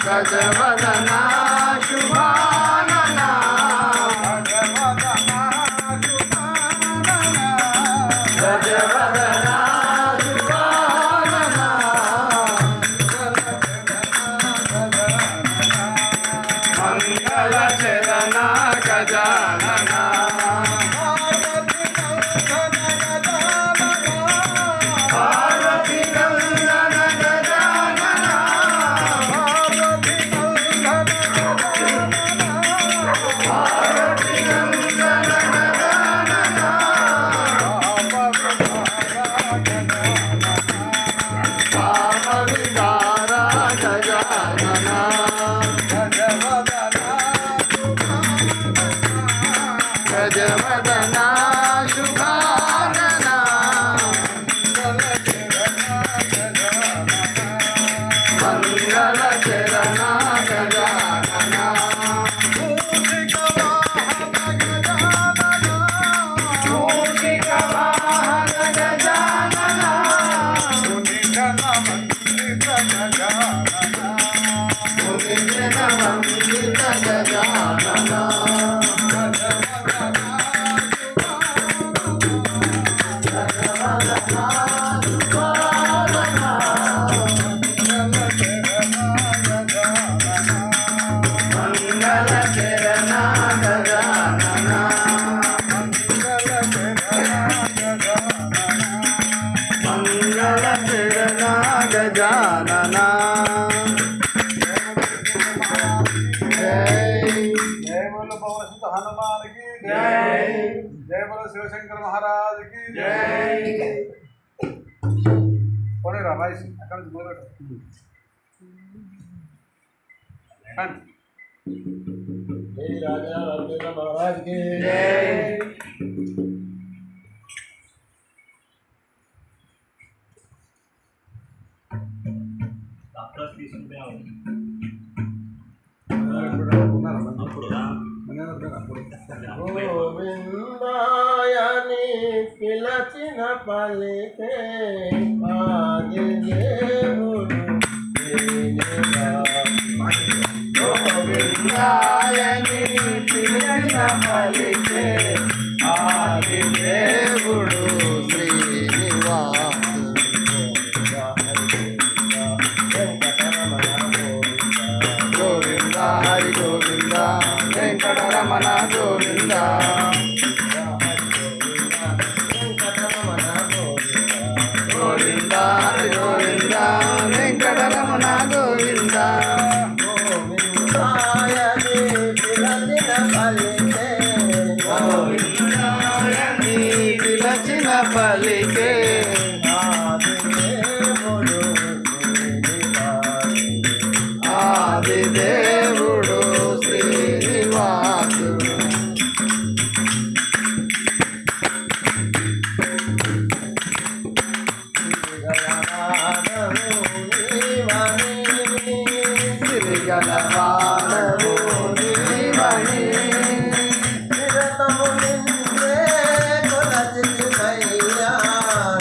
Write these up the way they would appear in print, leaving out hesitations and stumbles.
गजवदना शुभानना गजवदना शुभानना मंगल चरणा गजानना गजवदना शुभानना मंगल चरणा गजानना मूषिक वाहन गजानना मुनिजन वंदित गजानना गजानना जय बोलो पवन सुत हनुमान की जय। जय बोलो शिवशंकर महाराज की जय। कौन है भाई अकाउंट बोलो जय राजा राजेंद्र महाराज की जय। గోవిందాయని పిలచిన పలికే ఆది దేవుడు గోవిందాయని పిలచిన పలికే ఆది దేవుడు హరి గోవింద వెంకటరమణ గోవింద వెంకటరమణ గోవింద హరి గోవింద వెంకటరమణ గోవింద గోవిందాయని పిలచిన పలికే గోవిందాయని పిలచిన పలికే ఆది దేవుడు శ్రీనివాసుడు శ్రీగణవానము నీవని నిరతము నిన్నే కొలచితిమయ్యా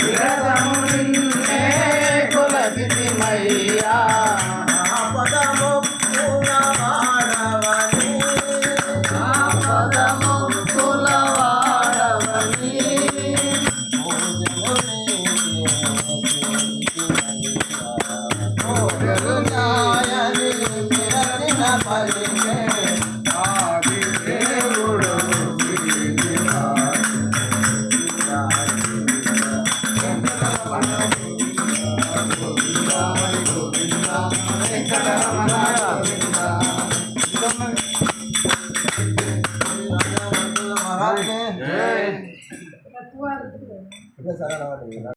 నిరతము నిన్నే కొలచితిమయ్యా जय।